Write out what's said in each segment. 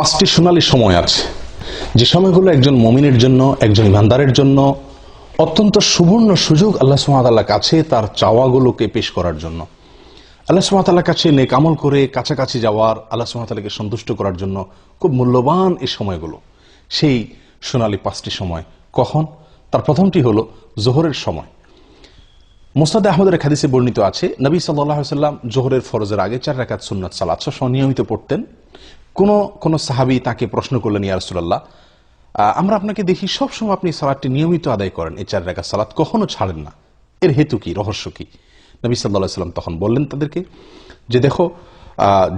পাঁচটি সোনালী সময় আছে, যে সময়গুলো একজন মুমিনের জন্য, একজন ইমানদারের জন্য অত্যন্ত সুবর্ণ সুযোগ আল্লাহ সুবহানাহু ওয়া তাআলার কাছে তার চাওয়াগুলোকে পেশ করার জন্য, আল্লাহ সুবহানাহু ওয়া তাআলার কাছে নেক আমল করে কাছাকাছি যাওয়ার, আল্লাহ সুবহানাহু ওয়া তাআলাকে সন্তুষ্ট করার জন্য খুব মূল্যবান এই সময়গুলো। সেই সোনালী পাঁচটি সময় কখন? তার প্রথমটি হলো জোহরের সময়। মুসনাদে আহমদের এক হাদিসে বর্ণিত আছে, নবী সাল্লাল্লাহু আলাইহি ওয়াসাল্লাম জোহরের ফরজের আগে 4 রাকাত সুন্নাত সালাত নিয়মিত পড়তেন। কোন সাহাবী তাকে প্রশ্ন করলেন, ইয়া রাসূলুল্লাহ, আমরা আপনাকে দেখি সবসময় আপনি সালাতটি নিয়মিত আদায় করেন, এই 4 রাকাত সালাত কখনো ছাড়েন না, এর হেতু কি, রহস্য কি? নবী সাল্লাল্লাহু আলাইহি ওয়াসাল্লাম তখন বললেন তাদেরকে যে, দেখো,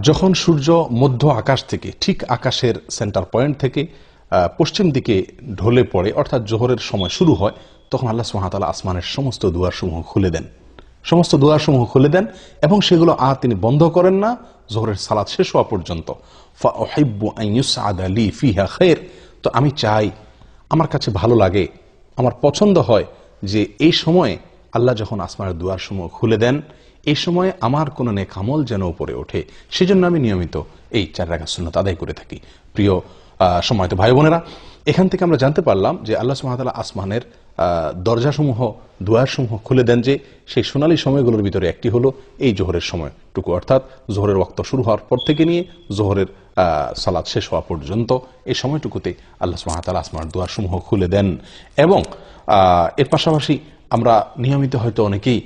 যখন সূর্য মধ্য আকাশ থেকে, ঠিক আকাশের সেন্টার পয়েন্ট থেকে পশ্চিম দিকে ঢলে পড়ে, অর্থাৎ জোহরের সময় শুরু হয়, তখন আল্লাহ সুবহানাহু ওয়া তাআলা আসমানের সমস্ত দুয়ারসমূহ খুলে দেন, সমস্ত দুয়ারসমূহ খুলে দেন এবং সেগুলো আর তিনি বন্ধ করেন না জোহরের সালাত শেষ হওয়া পর্যন্ত। ফাউহিব্বু আন ইউসআদা লি ফিহা খায়র, তো আমি চাই, আমার কাছে ভালো লাগে, আমার পছন্দ হয় যে এই সময়ে আল্লাহ যখন আসমানের দুয়ারসমূহ খুলে দেন, এই সময়ে আমার কোনো নেক আমল যেন উপরে ওঠে, সেজন্য আমি নিয়মিত এই 4 রাকাত সুন্নাত আদায় করে থাকি। প্রিয় সম্মানিত ভাই বোনেরা, এখান থেকে আমরা জানতে পারলাম যে আল্লাহ সুবহানাহু ওয়া তাআলা আসমানের দরজাসমূহ, দুয়ারসমূহ খুলে দেন, যে সেই সোনালী সময়গুলোর ভিতরে একটি হলো এই জোহরের সময়টুকু, অর্থাৎ জোহরের ওয়াক্ত শুরু হওয়ার পর থেকে নিয়ে জোহরের সালাত শেষ হওয়া পর্যন্ত এই সময়টুকুতে আল্লাহ সুবহানাহু ওয়া তাআলা আসমানের দুয়ারসমূহ খুলে দেন। এবং এর পাশাপাশি আমরা নিয়মিত হয়তো অনেকেই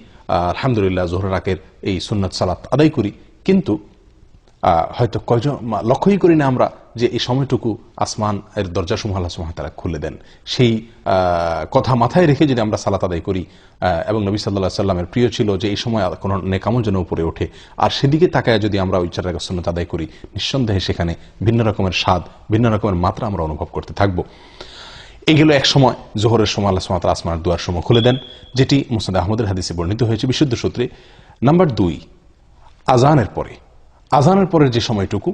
আলহামদুলিল্লাহ জোহরের রাতের এই সুন্নাত সালাত আদায় করি, কিন্তু হয়তো কয়জন লক্ষ্যই করি না আমরা যে এই সময়টুকু আসমান এর দরজাসমূহ আল্লাহ সুবহানাহু ওয়া তাআলা খুলে দেন। সেই কথা মাথায় রেখে যদি আমরা সালাত আদায় করি, এবং নবী সাল্লাল্লাহু আলাইহি সাল্লামের প্রিয় ছিল যে এই সময় কোনো নেক আমল যেন উপরে ওঠে, আর সেদিকে তাকায় যদি আমরা ওই 4 রাকাত সুন্নাত আদায় করি, নিঃসন্দেহে সেখানে ভিন্ন রকমের স্বাদ, ভিন্ন রকমের মাত্রা আমরা অনুভব করতে থাকবো। এগুলো এক সময় জোহরের সময় আল্লাহ সুবহানাহু ওয়া তাআলা আসমানের দুয়ারসমূহ খুলে দেন, যেটি মুসনাদে আহমদের হাদিসে বর্ণিত হয়েছে বিশুদ্ধ সূত্রে। নাম্বার 2, আযানের পরে, আযানের পরের যে সময়টুকু,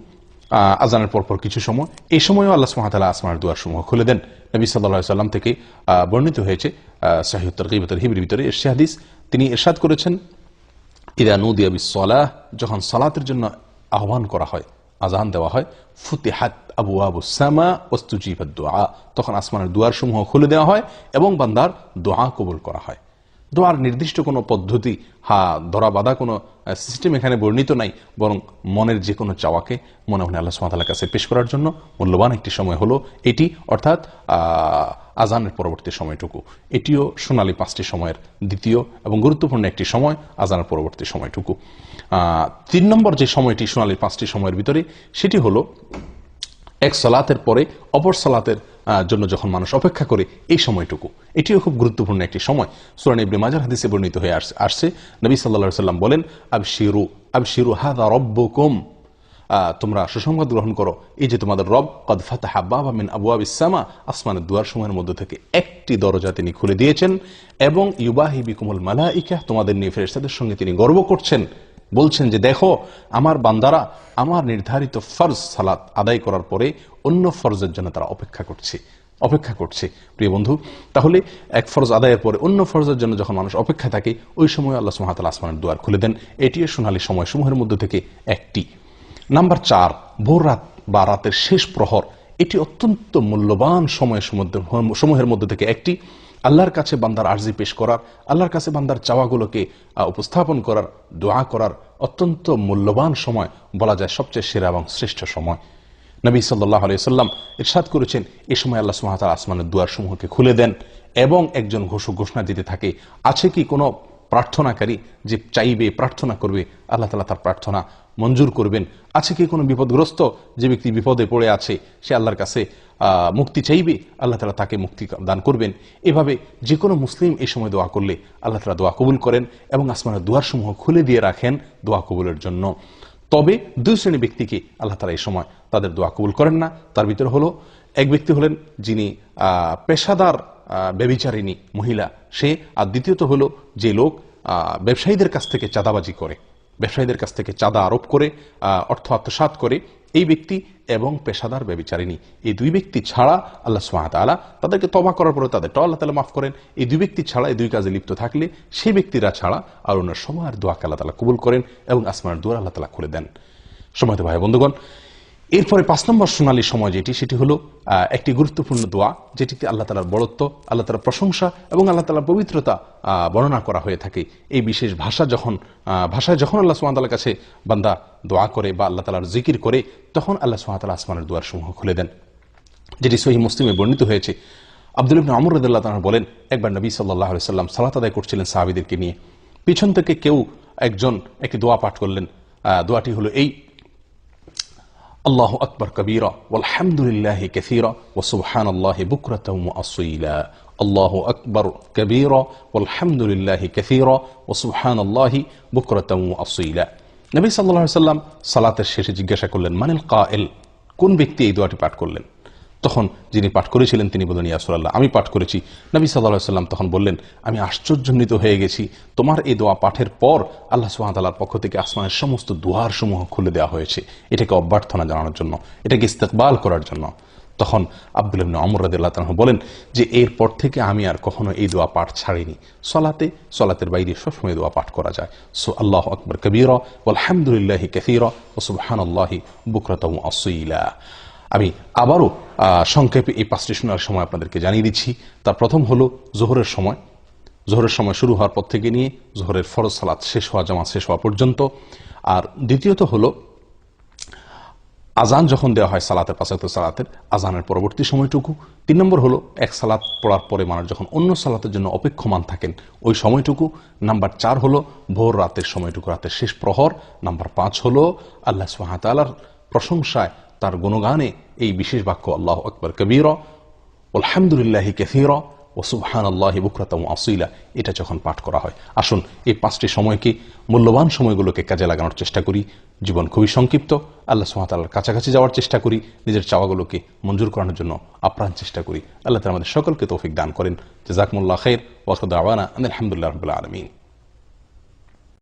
আযানের পরপর কিছু সময়, এই সময়ও আল্লাহ সুবহানাহু ওয়া তাআলা আসমানের দুয়ারসমূহ খুলে দেন। নবী সাল্লাল্লাহু আলাইহি সাল্লাম থেকে বর্ণিত হয়েছে সহিহ তারগীব ওয়া তারহিবের ভিতরে এর হাদিস, তিনি ইরশাদ করেছেন, ইযা নুদিয়া বিস-সালাহ, যখন সালাতের জন্য আহ্বান করা হয়, আযান দেওয়া হয়, ফুতিহাত আবওয়াবুস সামা ওয়াস্তুজিবাদ দুআ, তখন আসমানের দুয়ারসমূহ খুলে দেওয়া হয় এবং বান্দার দোয়া কবুল করা হয়। দোয়ার নির্দিষ্ট কোনো পদ্ধতি, ধরা বাঁধা কোনো সিস্টেম এখানে বর্ণিত নাই, বরং মনের যে কোনো চাওয়াকে মনে মনে আল্লাহ সুবহানাহু ওয়া তাআলার কাছে পেশ করার জন্য মূল্যবান একটি সময় হলো এটি, অর্থাৎ আযানের পরবর্তী সময়টুকু। এটিও সোনালী 5টি সময়ের দ্বিতীয় এবং গুরুত্বপূর্ণ একটি সময়, আযানের পরবর্তী সময়টুকু। 3 নম্বর যে সময়টি সোনালী 5টি সময়ের ভিতরে, সেটি হলো এক সালাতের পরে অপর সালাতের জন্য যখন মানুষ অপেক্ষা করে, এই সময়টুকু, এটিও খুব গুরুত্বপূর্ণ একটি সময়। সূরা ইবনে মাজাহ হাদিসে বর্ণিত হয়ে আসছে, নবী সাল্লাল্লাহু আলাইহি সাল্লাম বলেন, আবশিরু আবশিরু হাযা রাব্বুকুম, তোমরা সুসংবাদ গ্রহণ করো, এই যে তোমাদের রব কদ ফাতাহা বাবা মিন আবওয়াবিস সামা, আসমানের দুয়ারসমূহের মধ্যে থেকে একটি দরজা তিনি খুলে দিয়েছেন, এবং ইউবাহি বিকুমুল মালাইকা, তোমাদের নিয়ে ফেরেশতাদের সঙ্গে তিনি গর্ব করছেন, বলছেন যে দেখো, আমার বান্দারা আমার নির্ধারিত ফরজ সালাত আদায় করার পরে অন্য ফরজের জন্য তারা অপেক্ষা করছে। প্রিয় বন্ধু, তাহলে এক ফরজ আদায়ের পরে অন্য ফরজের জন্য যখন মানুষ অপেক্ষা থাকে, ওই সময় আল্লাহ সুবহানাহু ওয়া তাআলা আসমানের দুয়ার খুলে দেন। এটিও সোনালী সময়সমূহের মধ্যে থেকে একটি। নাম্বার 4, ভোর রাত বা রাতের শেষ প্রহর, এটি অত্যন্ত মূল্যবান সমূহের মধ্যে থেকে একটি। আল্লাহর কাছে বান্দার আরজি পেশ করার, আল্লাহর কাছে বান্দার চাওয়াগুলোকে উপস্থাপন করার, দোয়া করার অত্যন্ত মূল্যবান সময়, বলা যায় সবচেয়ে সেরা এবং শ্রেষ্ঠ সময়। নবী সাল্লাল্লাহু আলাইহি সাল্লাম ইরশাদ করেছেন, এই সময় আল্লাহ সুবহানাহু ওয়া তাআলা আসমানের দুয়ারসমূহকে খুলে দেন এবং একজন ঘোষণা দিতে থাকে, আছে কি কোনো প্রার্থনাকারী যে চাইবে, প্রার্থনা করবে, আল্লাহ তাআলা তার প্রার্থনা মঞ্জুর করবেন? আছে কি কোনো বিপদগ্রস্ত যে ব্যক্তি বিপদে পড়ে আছে, সে আল্লাহর কাছে মুক্তি চাইবে, আল্লাহ তাআলা তাকে মুক্তি দান করবেন? এভাবে যে কোনো মুসলিম এই সময় দোয়া করলে আল্লাহ তাআলা দোয়া কবুল করেন এবং আসমানের দুয়ারসমূহ খুলে দিয়ে রাখেন দোয়া কবুলের জন্য। তবে 2 শ্রেণীর ব্যক্তিকে আল্লাহ তাআলা এই সময় তাদের দোয়া কবুল করেন না। তার ভিতরে হলো, এক ব্যক্তি হলেন যিনি পেশাদার ব্যভিচারিণী মহিলা, সে, আর দ্বিতীয়ত হলো যে লোক ব্যবসায়ীদের কাছ থেকে চাঁদাবাজি করে, ব্যবসায়ীদের কাছ থেকে চাঁদা আরোপ করে অর্থ আত্মসাৎ করে, এই ব্যক্তি এবং পেশাদার ব্যভিচারিণী, এই 2 ব্যক্তি ছাড়া আল্লাহ সুবহানাহু ওয়া তাআলা তাদেরকে তওবা করার পরে তাদেরটাও আল্লাহ তাআলা মাফ করেন। এই 2 ব্যক্তি ছাড়া, এই 2 কাজে লিপ্ত থাকলে, সেই ব্যক্তিরা ছাড়া আর অন্য সবার দোয়াকে আল্লাহ তাআলা কবুল করেন এবং আসমানের দুয়ার আল্লাহ তাআলা খুলে দেন। সম্মানিত ভাই বন্ধুগণ, এরপরে 5 নম্বর সোনালী সময় যেটি, সেটি হলো একটি গুরুত্বপূর্ণ দোয়া, যেটিতে আল্লাহ তাআলার বড়ত্ব, আল্লাহ তাআলার প্রশংসা এবং আল্লাহ তাআলার পবিত্রতা বর্ণনা করা হয়ে থাকে। এই বিশেষ ভাষায় যখন আল্লাহ সুবহানাহু ওয়া তাআলার কাছে বান্দা দোয়া করে বা আল্লাহ তাআলার জিকির করে, তখন আল্লাহ সুবহানাহু ওয়া তাআলা আসমানের দুয়ার সমূহ খুলে দেন, যেটি সহিহ মুসলিমে বর্ণিত হয়েছে। আব্দুল্লাহ ইবনে আমর রাদিয়াল্লাহু তাআলা বলেন, একবার নবী সাল্লাল্লাহু আলাইহি ওয়াসাল্লাম সালাত আদায় করছিলেন সাহাবীদেরকে নিয়ে। পিছন থেকে কেউ একজন একটি দোয়া পাঠ করলেন। দোয়াটি হলো এই: আল্লাহু আকবার কবীরা ওয়ালহামদুলিল্লাহি কাসীরা ওয়া সুবহানাল্লাহি বুকরাতাও ওয়া আসীলা। আল্লাহু আকবার কবীরা ওয়ালহামদুলিল্লাহি কাসীরা ওয়া সুবহানাল্লাহি বুকরাতাও ওয়া আসীলা। নবী সাল্লাল্লাহু আলাইহি ওয়াসাল্লাম সালাতের শেষে জিজ্ঞাসা করলেন, মানিল কায়েল, কোন ব্যক্তি এই দোয়াটি পাঠ করলেন? তখন যিনি পাঠ করেছিলেন তিনি বললেন, ইয়া রাসূলুল্লাহ, আমি পাঠ করেছি। নবী সাল্লাল্লাহু আলাইহি ওয়াসাল্লাম তখন বললেন, আমি আশ্চর্যান্বিত হয়ে গেছি, তোমার এই দোয়া পাঠের পর আল্লাহ সুবহানাহু ওয়া তাআলার পক্ষ থেকে আসমানের সমস্ত দুয়ার সমূহ খুলে দেওয়া হয়েছে, এটাকে অভ্যর্থনা জানানোর জন্য, এটাকে ইস্তেকবাল করার জন্য। তখন আব্দুল্লাহ ইবনে আমর রাদিয়াল্লাহু তাআলা বলেন যে এরপর থেকে আমি আর কখনো এই দোয়া পাঠ ছাড়িনি। সলাতের বাইরে সবসময় দোয়া পাঠ করা যায়। আল্লাহু আকবার কবীরা ওয়ালহামদুলিল্লাহি কাসীরা ওয়া সুবহানাল্লাহি বুকরাতাও ওয়া আসীলা। আমি আবারও সংক্ষেপে এই 5টি শোনার সময় আপনাদেরকে জানিয়ে দিচ্ছি। তার প্রথম হলো জোহরের সময়। জোহরের সময় শুরু হওয়ার পর থেকে নিয়ে জোহরের ফরজ সালাত শেষ হওয়া, জামাত শেষ হওয়া পর্যন্ত। আর দ্বিতীয়ত হলো আজান যখন দেওয়া হয় সালাতের, 5 ওয়াক্ত সালাতের আজানের পরবর্তী সময়টুকু। 3 নম্বর হলো এক সালাত পড়ার পরে মানুষ যখন অন্য সালাতের জন্য অপেক্ষমান থাকেন ওই সময়টুকু। নাম্বার 4 হলো ভোর রাতের সময়টুকু, রাতের শেষ প্রহর। নাম্বার 5 হলো আল্লাহ সুবহানাহু ওয়া তাআলার প্রশংসায়, তার গুণগানে এই বিশেষ বাক্য আল্লাহু আকবার কবীরা ওয়ালহামদুলিল্লাহি কাসীরা ওয়া সুবহানাল্লাহি বুকরাতাও ওয়া আসীলা, এটা যখন পাঠ করা হয়। আসুন এই 5টি সময়কে, মূল্যবান সময়গুলোকে কাজে লাগানোর চেষ্টা করি। জীবন খুবই সংক্ষিপ্ত, আল্লাহ সুবহানাহু ওয়া তাআলার কাছাকাছি যাওয়ার চেষ্টা করি, নিজের চাওয়াগুলোকে মঞ্জুর করানোর জন্য আপ্রাণ চেষ্টা করি। আল্লাহ তাআলা আমাদের সকলকে তৌফিক দান করেন। জাযাকুমুল্লাহু খাইর ওয়া আখিরু দাওয়ানা আলহামদুলিল্লাহি রাব্বিল আলামিন।